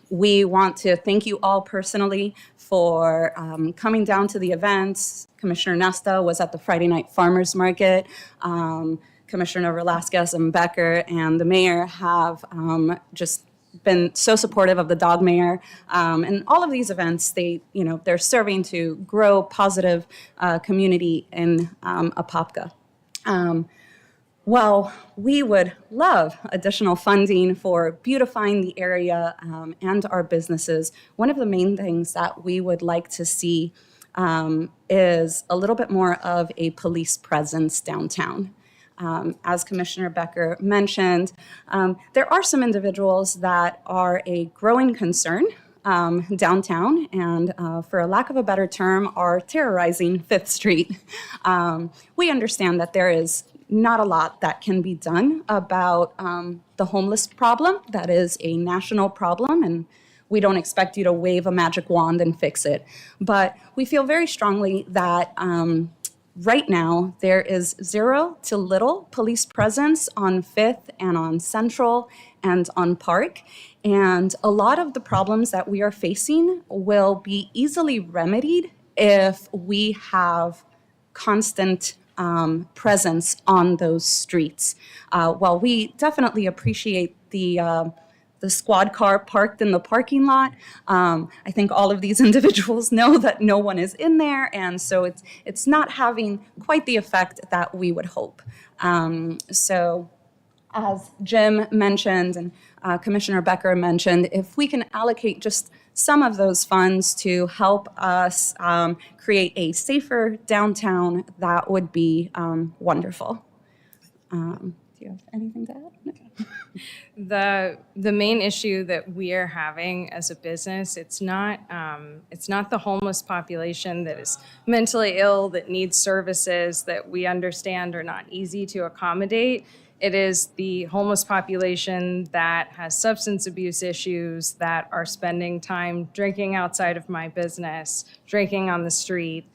we want to thank you all personally for coming down to the events. Commissioner Nesta was at the Friday night farmers market. Commissioner Velasquez and Becker and the mayor have just been so supportive of the dog mayor, and all of these events. They're serving to grow positive community in Apopka. Well, we would love additional funding for beautifying the area and our businesses. One of the main things that we would like to see is a little bit more of a police presence downtown. As Commissioner Becker mentioned, there are some individuals that are a growing concern downtown and, for a lack of a better term, are terrorizing Fifth Street. We understand that there is not a lot that can be done about the homeless problem. That is a national problem, and we don't expect you to wave a magic wand and fix it. But we feel very strongly that right now, there is zero to little police presence on Fifth and on Central and on Park. And a lot of the problems that we are facing will be easily remedied if we have constant presence on those streets. While we definitely appreciate the squad car parked in the parking lot. I think all of these individuals know that no one is in there, and so it's not having quite the effect that we would hope. So as Jim mentioned and Commissioner Becker mentioned, if we can allocate just some of those funds to help us create a safer downtown, that would be wonderful. Do you have anything to add? No. The main issue that we are having as a business, it's not the homeless population that is mentally ill, that needs services that we understand are not easy to accommodate. It is the homeless population that has substance abuse issues, that are spending time drinking outside of my business, drinking on the street.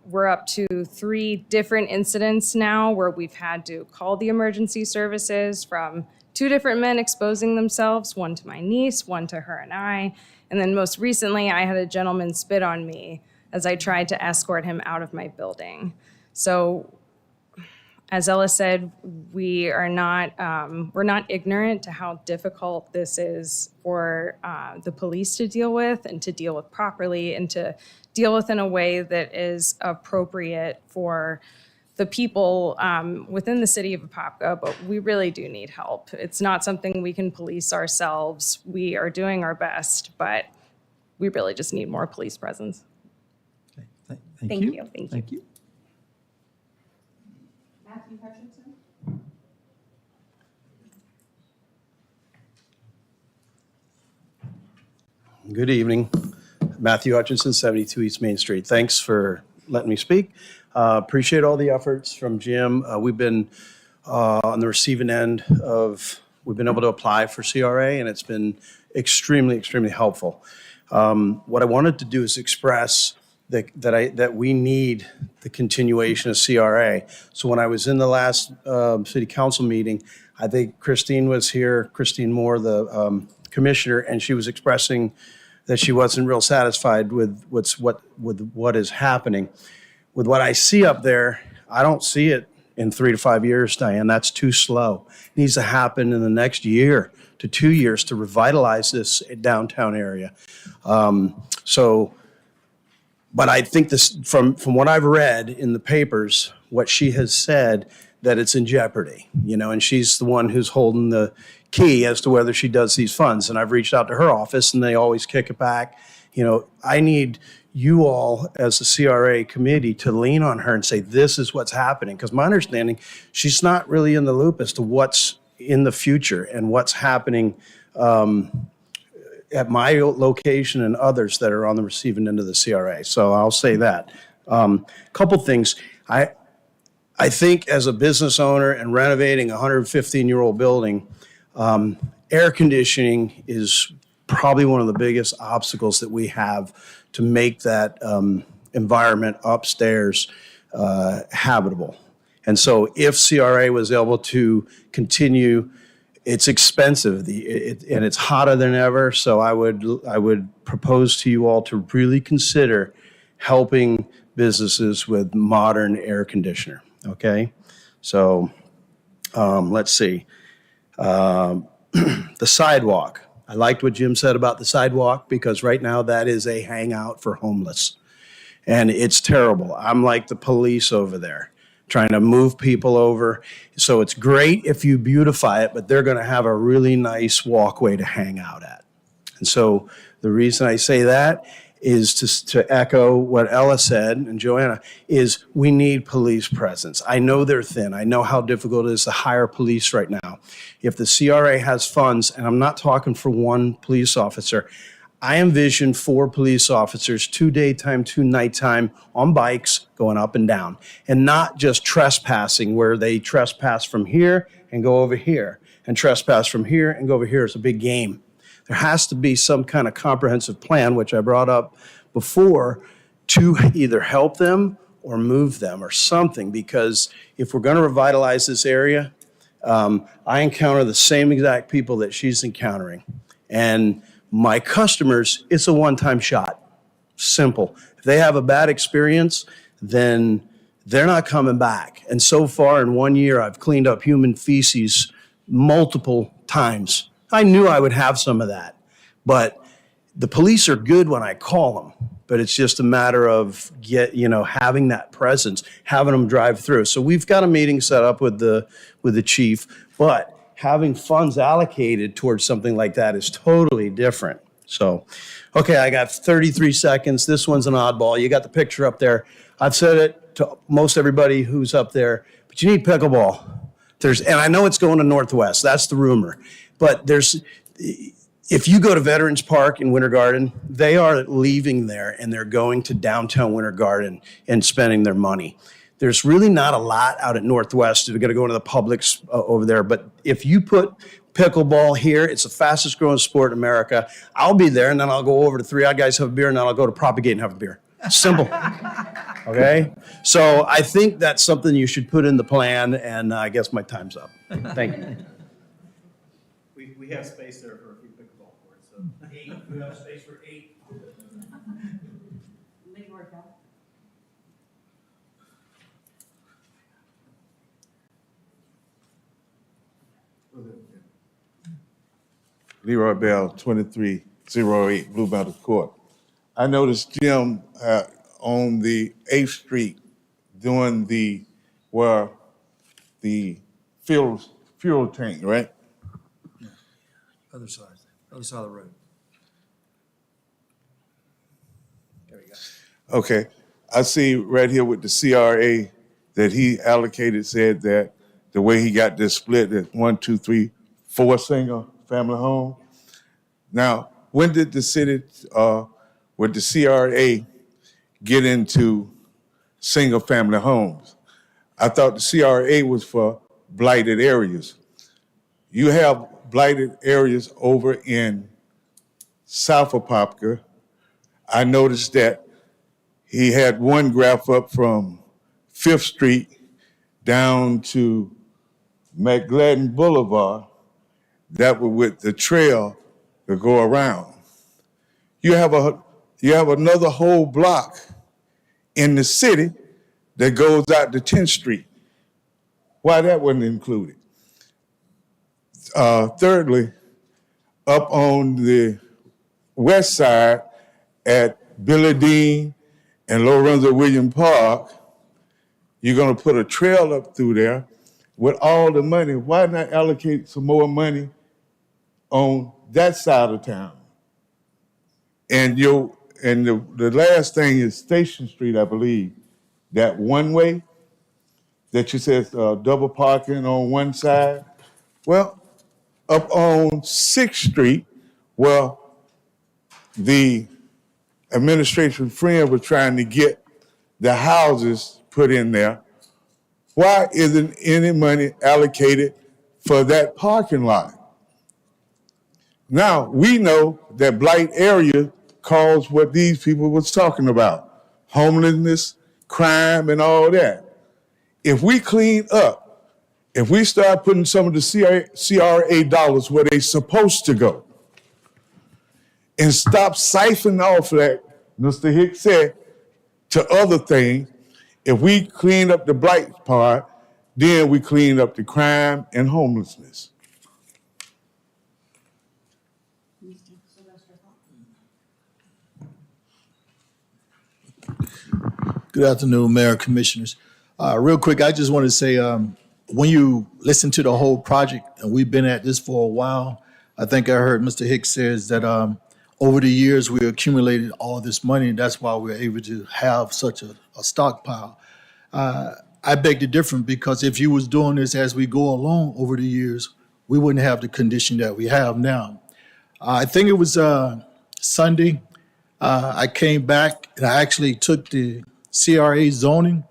We're up to 3 different incidents now where we've had to call the emergency services from 2 different men exposing themselves, one to my niece, one to her and I. And then most recently, I had a gentleman spit on me as I tried to escort him out of my building. So as Ella said, we're not ignorant to how difficult this is for the police to deal with and to deal with properly and to deal with in a way that is appropriate for the people within the city of Apopka, but we really do need help. It's not something we can police ourselves. We are doing our best, but we really just need more police presence. Okay, Thank you. Thank you. Matthew Hutchinson? Good evening. Matthew Hutchinson, 72 East Main Street. Thanks for letting me speak. Appreciate all the efforts from Jim. We've been on the receiving end of, we've been able to apply for CRA, and it's been extremely, extremely helpful. What I wanted to do is express that we need the continuation of CRA. So when I was in the last city council meeting, I think Christine was here, Christine Moore, the commissioner, and she was expressing that she wasn't real satisfied with what is happening. With what I see up there, I don't see it in 3 to 5 years, Diane. That's too slow. It needs to happen in the next year to 2 years to revitalize this downtown area. But I think this, from what I've read in the papers, what she has said, that it's in jeopardy, and she's the one who's holding the key as to whether she does these funds. And I've reached out to her office and they always kick it back. I need you all as the CRA committee to lean on her and say, this is what's happening. Because my understanding, she's not really in the loop as to what's in the future and what's happening at my location and others that are on the receiving end of the CRA. So I'll say that. Couple things. I think as a business owner and renovating a 115-year-old building, air conditioning is probably one of the biggest obstacles that we have to make that environment upstairs habitable. And so if CRA was able to continue, it's expensive and it's hotter than ever. So I would propose to you all to really consider helping businesses with modern air conditioner. Okay, so let's see. The sidewalk. I liked what Jim said about the sidewalk because right now that is a hangout for homeless. And it's terrible. I'm like the police over there trying to move people over. So it's great if you beautify it, but they're going to have a really nice walkway to hang out at. And so the reason I say that is to echo what Ella said and Joanna, is we need police presence. I know they're thin. I know how difficult it is to hire police right now. If the CRA has funds, and I'm not talking for one police officer, I envision 4 police officers, 2 daytime, 2 nighttime on bikes going up and down, and not just trespassing where they trespass from here and go over here and trespass from here and go over here. It's a big game. There has to be some kind of comprehensive plan, which I brought up before, to either help them or move them or something, because if we're going to revitalize this area, I encounter the same exact people that she's encountering. And my customers, it's a one-time shot. Simple. If they have a bad experience, then they're not coming back. And so far in 1 year, I've cleaned up human feces multiple times. I knew I would have some of that, but the police are good when I call them, but it's just a matter of having that presence, having them drive through. So we've got a meeting set up with the chief, but having funds allocated towards something like that is totally different. So, okay, I got 33 seconds. This one's an oddball. You got the picture up there. I've said it to most everybody who's up there, but you need pickleball. And I know it's going to Northwest. That's the rumor. But if you go to Veterans Park in Winter Garden, they are leaving there and they're going to downtown Winter Garden and spending their money. There's really not a lot out at Northwest. They're going to go into the Publix over there. But if you put pickleball here, it's the fastest growing sport in America. I'll be there, and then I'll go over to Three Odd Guys, have a beer, and then I'll go to Propagate and have a beer. Simple. Okay? So I think that's something you should put in the plan, and I guess my time's up. Thank you. We have space there for a few pickleball courts, so. 8. We have space for 8. Leroy Bell, 2308 Blue Mountain Court. I noticed Jim on the 8th Street doing the fuel tank, right? Other side of the road. Okay. I see right here with the CRA that he allocated, said that the way he got this split is 1, 2, 3, 4 single family home. Now, when did the city, with the CRA, get into single family homes? I thought the CRA was for blighted areas. You have blighted areas over in South Apopka. I noticed that he had one graph up from 5th Street down to McGladden Boulevard that were with the trail to go around. You have another whole block in the city that goes out to 10th Street. Why that wasn't included? Thirdly, up on the west side at Billy Dean and Lorenzo William Park, you're gonna put a trail up through there with all the money. Why not allocate some more money on that side of town? And the last thing is Station Street, I believe, that one way that you said double parking on one side. Well, up on 6th Street, well, the administration friend was trying to get the houses put in there. Why isn't any money allocated for that parking lot? Now, we know that blight area caused what these people was talking about, homelessness, crime, and all that. If we clean up, if we start putting some of the CRA dollars where they're supposed to go, and stop siphoning off that, Mr. Hicks said, to other things, if we clean up the blight part, then we clean up the crime and homelessness. Good afternoon, Mayor, Commissioners. Real quick, I just want to say, when you listen to the whole project, and we've been at this for a while, I think I heard Mr. Hicks says that over the years we accumulated all this money, and that's why we're able to have such a stockpile. I beg to differ, because if you was doing this as we go along over the years, we wouldn't have the condition that we have now. I think it was Sunday, I came back and I actually took the CRA zoning,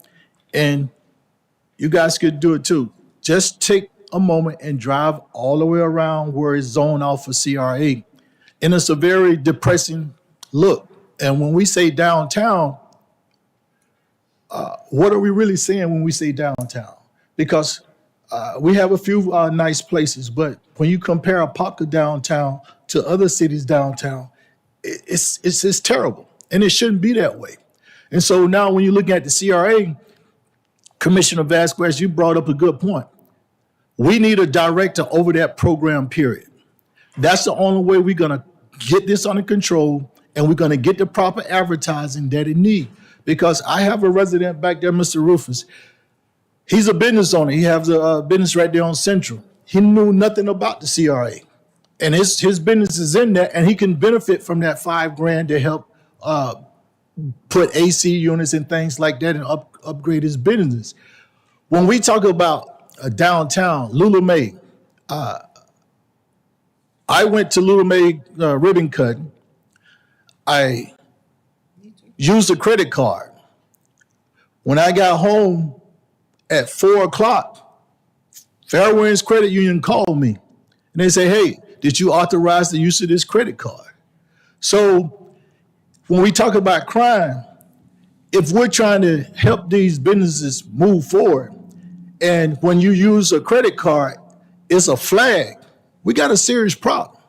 and you guys could do it too. Just take a moment and drive all the way around where it's zoned out for CRA. And it's a very depressing look. And when we say downtown, what are we really saying when we say downtown? Because we have a few nice places, but when you compare Apopka downtown to other cities downtown, it's terrible, and it shouldn't be that way. And so now when you look at the CRA, Commissioner Vasquez, you brought up a good point. We need a director over that program, period. That's the only way we're gonna get this under control, and we're gonna get the proper advertising that it needs. Because I have a resident back there, Mr. Rufus. He's a business owner. He has a business right there on Central. He knew nothing about the CRA. and his business is in there, and he can benefit from that $5,000 to help put AC units and things like that and upgrade his business. When we talk about downtown, Lula May, I went to Lula May ribbon cutting. I used a credit card. When I got home at 4 o'clock, Fairwinds Credit Union called me and they say, hey, did you authorize the use of this credit card? So when we talk about crime, if we're trying to help these businesses move forward, and when you use a credit card, it's a flag, we got a serious problem.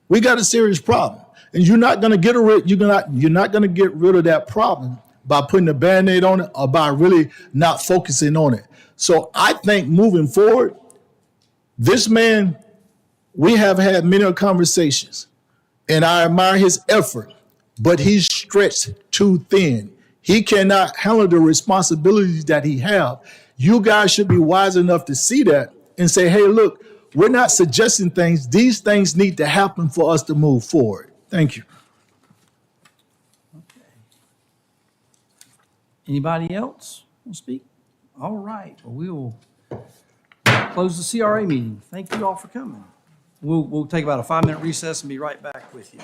We got a serious problem. And you're not gonna get rid of that problem by putting a Band-Aid on it or by really not focusing on it. So I think moving forward, this man, we have had many conversations, and I admire his effort, but he's stretched too thin. He cannot handle the responsibilities that he has. You guys should be wise enough to see that and say, hey, look, we're not suggesting things. These things need to happen for us to move forward. Thank you. Anybody else will speak? All right, well, we will close the CRA meeting. Thank you all for coming. We'll take about a 5-minute recess and be right back with you.